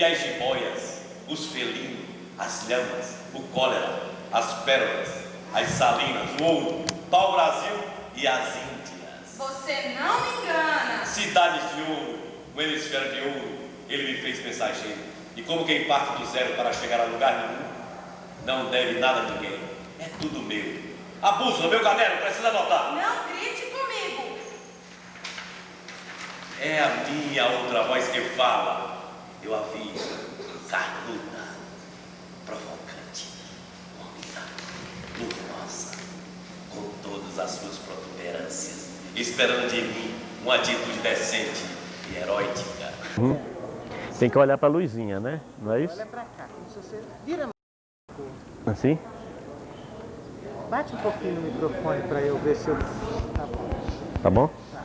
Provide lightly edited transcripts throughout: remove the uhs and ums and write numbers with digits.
e as jiboias, os felinos, as lhamas, o cólera, as pérolas, as salinas, o ouro, pau-brasil e as índias. Você não me engana. Cidades de ouro, o hemisfério de ouro, ele me fez mensageiro. E como quem parte do zero para chegar a lugar nenhum, não deve nada a ninguém, é tudo meu. A bússola, meu caderno, precisa anotar. Não grite comigo. É a minha outra voz que fala. Eu a vi, carnuda, provocante, úmida, luminosa, com todas as suas protuberâncias, esperando de mim uma atitude decente e heróica. Tem que olhar para a luzinha, né? Não é isso? Olha pra cá, como se você vira Assim? bate um pouquinho no microfone para eu ver se eu... Tá bom. Tá bom? Tá.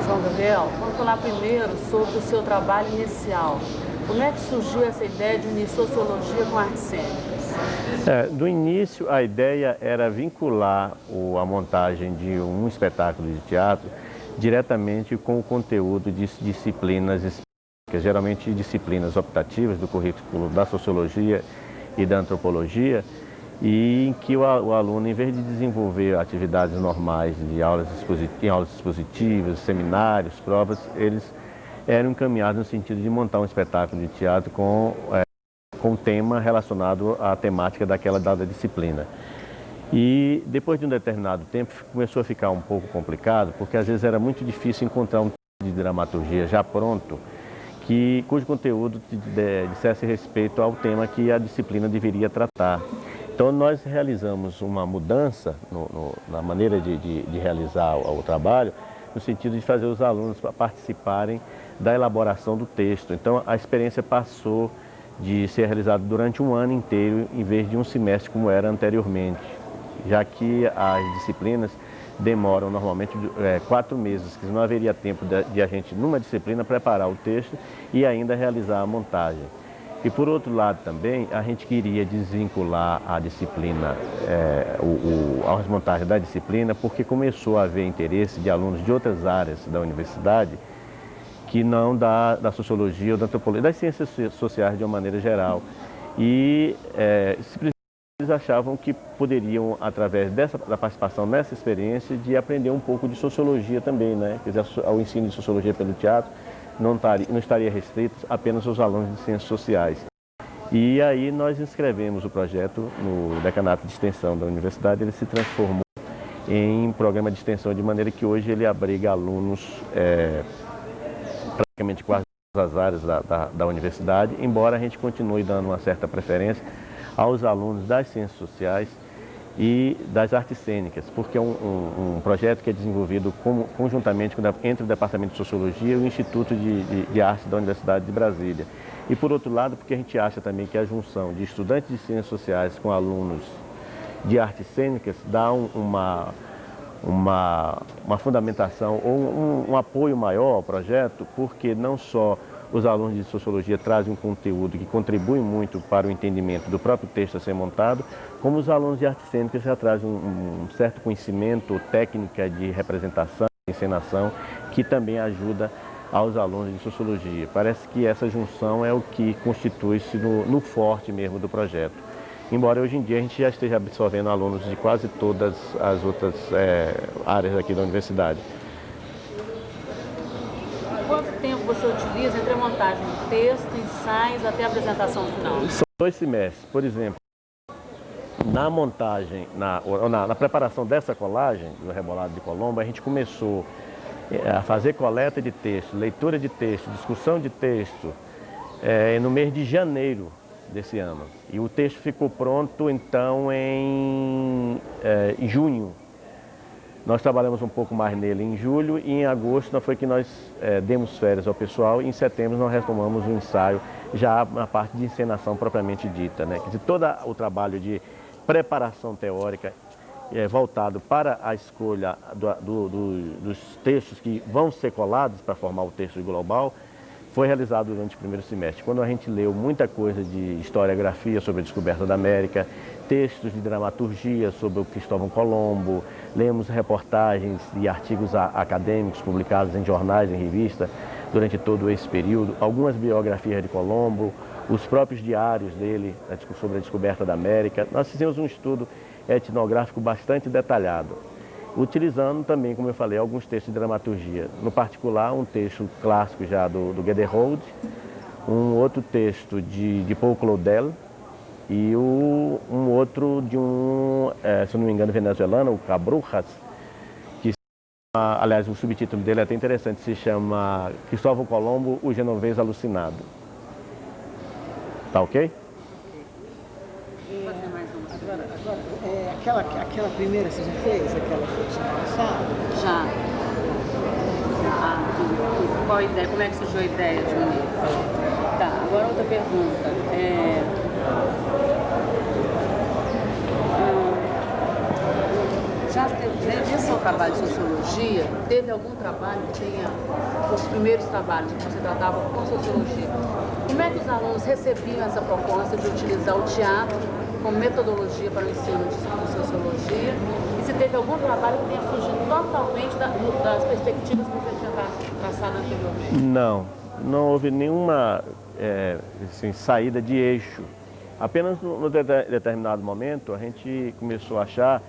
João Gabriel, vamos falar primeiro sobre o seu trabalho inicial. Como é que surgiu essa ideia de unir sociologia com artes cênicas? Do início, a ideia era vincular a montagem de um espetáculo de teatro diretamente com o conteúdo de disciplinas específicas, geralmente disciplinas optativas do currículo da sociologia e da antropologia, e em que o aluno, em vez de desenvolver atividades normais de aulas expositivas, seminários, provas, eles eram encaminhados no sentido de montar um espetáculo de teatro com tema relacionado à temática daquela dada disciplina. E depois de um determinado tempo começou a ficar um pouco complicado, porque às vezes era muito difícil encontrar um texto de dramaturgia já pronto, cujo conteúdo dissesse respeito ao tema que a disciplina deveria tratar. Então nós realizamos uma mudança na maneira de realizar o trabalho, no sentido de fazer os alunos participarem da elaboração do texto. Então a experiência passou de ser realizada durante um ano inteiro, em vez de um semestre como era anteriormente, já que as disciplinas demoram normalmente 4 meses, que não haveria tempo de a gente, numa disciplina, preparar o texto e ainda realizar a montagem. E por outro lado também, a gente queria desvincular a disciplina, as montagens da disciplina, porque começou a haver interesse de alunos de outras áreas da universidade, que não da sociologia ou da antropologia, das ciências sociais de uma maneira geral. E eles achavam que poderiam, através da participação nessa experiência, de aprender um pouco de sociologia também, né? Quer dizer, o ensino de sociologia pelo teatro não estaria restrito apenas aos alunos de ciências sociais. E aí nós inscrevemos o projeto no decanato de extensão da universidade, ele se transformou em programa de extensão, de maneira que hoje ele abriga alunos praticamente quase todas as áreas da universidade, embora a gente continue dando uma certa preferência aos alunos das ciências sociais e das artes cênicas, porque é um projeto que é desenvolvido conjuntamente entre o Departamento de Sociologia e o Instituto de Artes da Universidade de Brasília. E por outro lado, porque a gente acha também que a junção de estudantes de ciências sociais com alunos de artes cênicas dá uma fundamentação ou um apoio maior ao projeto, porque não só os alunos de sociologia trazem um conteúdo que contribui muito para o entendimento do próprio texto a ser montado, como os alunos de artes cênicas já trazem um certo conhecimento, técnica de representação, de encenação, que também ajuda aos alunos de sociologia. Parece que essa junção é o que constitui-se no forte mesmo do projeto. Embora hoje em dia a gente já esteja absorvendo alunos de quase todas as outras áreas aqui da universidade. Quanto tempo você utiliza entre a montagem do texto, ensaios até a apresentação final? São 2 semestres. Por exemplo, na montagem, na preparação dessa colagem, do Rebolado de Colombo, a gente começou a fazer coleta de texto, leitura de texto, discussão de texto, no mês de janeiro desse ano. E o texto ficou pronto, então, em junho. Nós trabalhamos um pouco mais nele em julho e em agosto foi que nós demos férias ao pessoal e em setembro nós retomamos o ensaio já na parte de encenação propriamente dita, né? Quer dizer, todo o trabalho de preparação teórica voltado para a escolha dos textos que vão ser colados para formar o texto global foi realizado durante o primeiro semestre, quando a gente leu muita coisa de historiografia sobre a descoberta da América, textos de dramaturgia sobre o Cristóvão Colombo, lemos reportagens e artigos acadêmicos publicados em jornais, em revistas, durante todo esse período, algumas biografias de Colombo, os próprios diários dele sobre a descoberta da América. Nós fizemos um estudo etnográfico bastante detalhado, utilizando também, como eu falei, alguns textos de dramaturgia. No particular, um texto clássico já do Gederode, um outro texto de Paul Claudel e um outro de se eu não me engano, venezuelano, o Cabrujas, que aliás, o subtítulo dele é até interessante, se chama Cristóvão Colombo, o Genovês Alucinado. Tá ok? Agora, aquela primeira você já fez? Aquela que eu tinha passado? Já. Qual a ideia? Como é que surgiu a ideia de unir? Tá, agora outra pergunta. Nesse seu trabalho de sociologia, teve algum trabalho que tinha os primeiros trabalhos que você tratava com sociologia? Como é que os alunos recebiam essa proposta de utilizar o teatro como metodologia para o ensino de sociologia? E se teve algum trabalho que tenha fugido totalmente das perspectivas que você tinha traçado anteriormente? Não houve nenhuma assim, saída de eixo. Apenas no determinado momento a gente começou a achar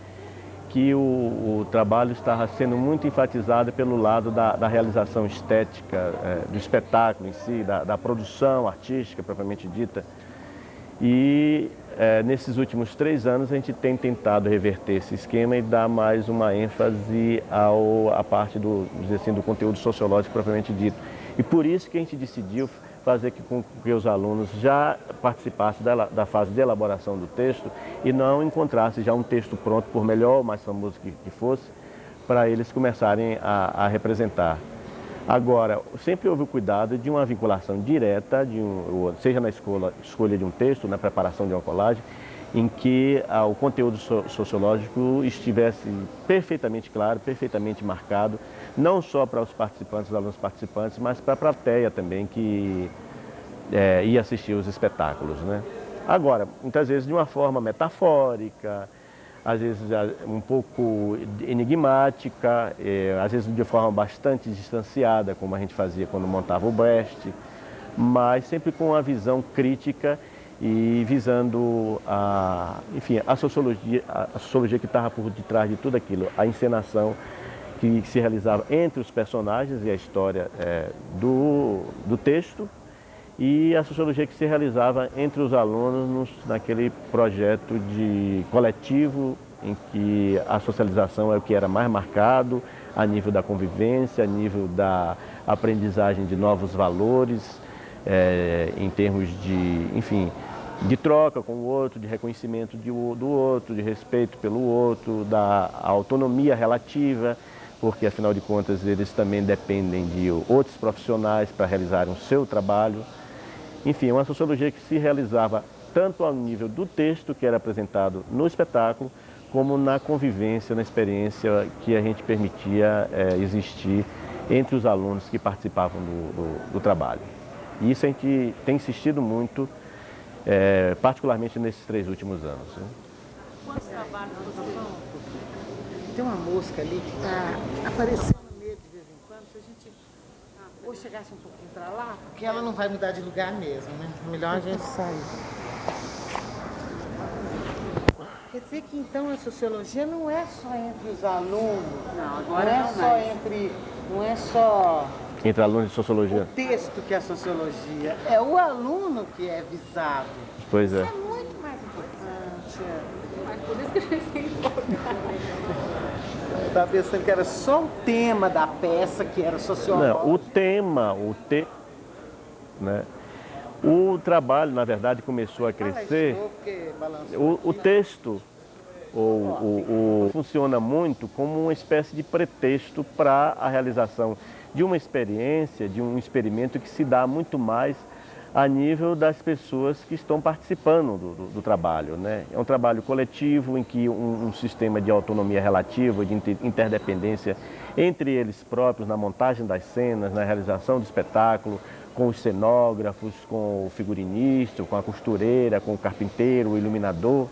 que o trabalho estava sendo muito enfatizado pelo lado da realização estética, do espetáculo em si, da produção artística propriamente dita. E nesses últimos 3 anos a gente tem tentado reverter esse esquema e dar mais uma ênfase à parte do conteúdo sociológico propriamente dito. E por isso que a gente decidiu fazer com que os alunos já participassem da fase de elaboração do texto e não encontrassem já um texto pronto, por melhor ou mais famoso que fosse, para eles começarem a representar. Agora, sempre houve o cuidado de uma vinculação direta, seja na escolha de um texto, na preparação de uma colagem, em que o conteúdo sociológico estivesse perfeitamente claro, perfeitamente marcado, não só para os participantes, os alunos participantes, mas para a plateia também que ia assistir os espetáculos, né? Agora, muitas vezes de uma forma metafórica, às vezes um pouco enigmática, às vezes de forma bastante distanciada, como a gente fazia quando montava o Brecht, mas sempre com uma visão crítica e visando a sociologia que estava por detrás de tudo aquilo, a encenação que se realizava entre os personagens e a história do texto, e a sociologia que se realizava entre os alunos naquele projeto de coletivo em que a socialização é o que era mais marcado a nível da convivência, a nível da aprendizagem de novos valores, em termos de troca com o outro, de reconhecimento do outro, de respeito pelo outro, da autonomia relativa, porque afinal de contas eles também dependem de outros profissionais para realizarem o seu trabalho. Enfim, uma sociologia que se realizava tanto ao nível do texto que era apresentado no espetáculo, como na convivência, na experiência que a gente permitia existir entre os alunos que participavam do trabalho. E isso a gente tem insistido muito, particularmente nesses 3 últimos anos. Né? Quantos trabalhos você faz? Tem uma mosca ali que está aparecendo nele de vez em quando. Se a gente ou chegasse um pouquinho para lá, porque ela não vai mudar de lugar mesmo, né? Melhor a gente sair. Quer dizer que então a sociologia não é só entre os alunos, Não, agora não é não só mais. não é só Entre alunos de sociologia. o texto que é a sociologia, é o aluno que é visado. Pois é. Isso é muito mais importante. Mas por isso que a gente tem que focar. Eu estava pensando que era só o tema da peça que era sociológico. Não, né? O trabalho, na verdade, começou a crescer. O texto funciona muito como uma espécie de pretexto para a realização de uma experiência, de um experimento que se dá muito mais a nível das pessoas que estão participando do trabalho, né? É um trabalho coletivo em que um sistema de autonomia relativa, de interdependência entre eles próprios, na montagem das cenas, na realização do espetáculo, com os cenógrafos, com o figurinista, com a costureira, com o carpinteiro, o iluminador.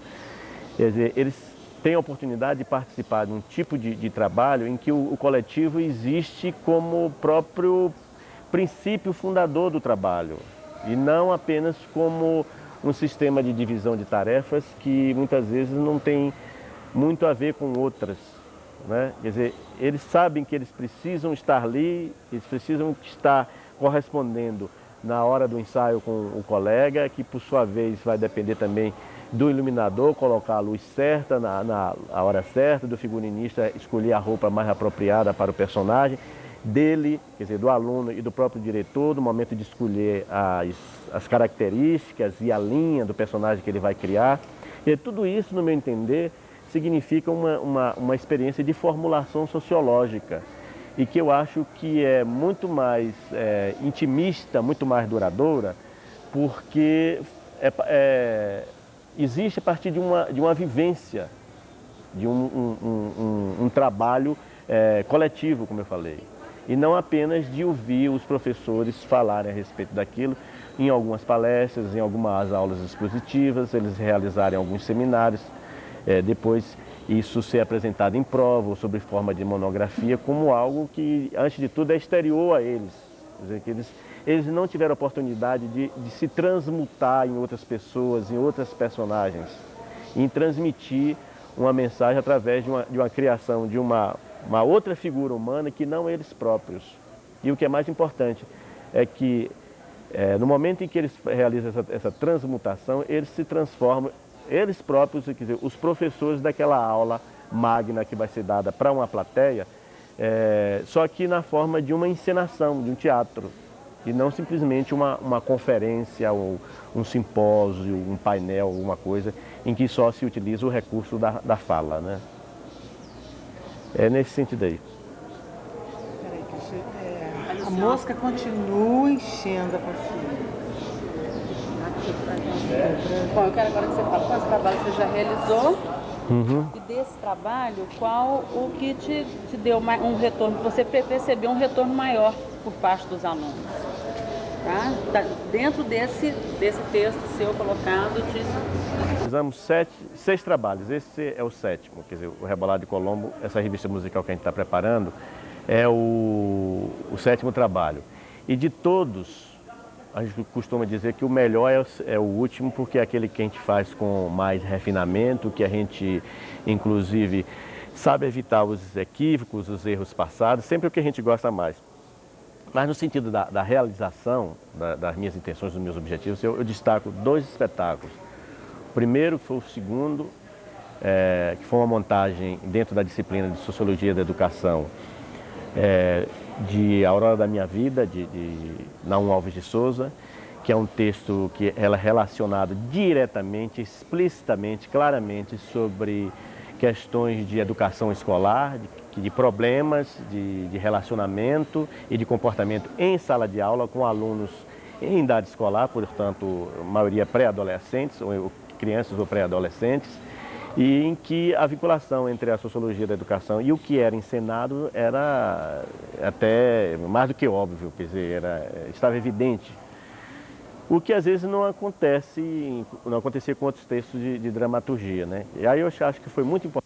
Quer dizer, eles têm a oportunidade de participar de um tipo de trabalho em que o coletivo existe como próprio princípio fundador do trabalho e não apenas como um sistema de divisão de tarefas que muitas vezes não tem muito a ver com outras, né? Quer dizer, eles sabem que eles precisam estar ali, eles precisam estar correspondendo na hora do ensaio com o colega, que por sua vez vai depender também do iluminador colocar a luz certa na hora certa, do figurinista escolher a roupa mais apropriada para o personagem, dele, quer dizer, do aluno e do próprio diretor, no momento de escolher as características e a linha do personagem que ele vai criar. E tudo isso, no meu entender, significa uma experiência de formulação sociológica e que eu acho que é muito mais intimista, muito mais duradoura, porque existe a partir de uma vivência, de um trabalho coletivo, como eu falei, e não apenas de ouvir os professores falarem a respeito daquilo em algumas palestras, em algumas aulas expositivas, eles realizarem alguns seminários, depois isso ser apresentado em prova ou sob forma de monografia como algo que, antes de tudo, é exterior a eles. Quer dizer, que eles não tiveram oportunidade de se transmutar em outras pessoas, em outras personagens, em transmitir uma mensagem através de uma criação de uma outra figura humana que não eles próprios. E o que é mais importante é que, no momento em que eles realizam essa transmutação, eles se transformam, eles próprios, quer dizer, os professores daquela aula magna que vai ser dada para uma plateia, só que na forma de uma encenação, de um teatro, e não simplesmente uma conferência, ou um simpósio, um painel, alguma coisa, em que só se utiliza o recurso da fala, né? É nesse sentido aí. Peraí, que a mosca continua enchendo a pastilha. Bom, eu quero agora que você fale quais trabalhos você já realizou e desse trabalho, qual o que te deu um retorno, você percebeu um retorno maior por parte dos alunos. Tá? Dentro desse texto seu colocado, Fizemos 6 trabalhos, esse é o 7º, quer dizer, o Rebolado de Colombo, essa revista musical que a gente está preparando, é o 7º trabalho. E de todos, a gente costuma dizer que o melhor é o último, porque é aquele que a gente faz com mais refinamento, que a gente, inclusive, sabe evitar os equívocos, os erros passados, sempre o que a gente gosta mais. Mas no sentido da realização das minhas intenções, dos meus objetivos, eu destaco 2 espetáculos. O primeiro foi o segundo, que foi uma montagem dentro da disciplina de Sociologia da Educação, de Aurora da Minha Vida, de Naum Alves de Souza, que é um texto que é relacionado diretamente, explicitamente, claramente sobre questões de educação escolar, de problemas de relacionamento e de comportamento em sala de aula com alunos em idade escolar, portanto, a maioria pré-adolescentes, ou crianças ou pré-adolescentes, e em que a vinculação entre a sociologia da educação e o que era encenado era até mais do que óbvio, quer dizer, estava evidente. O que às vezes não acontecia com outros textos de dramaturgia, né? E aí eu acho que foi muito importante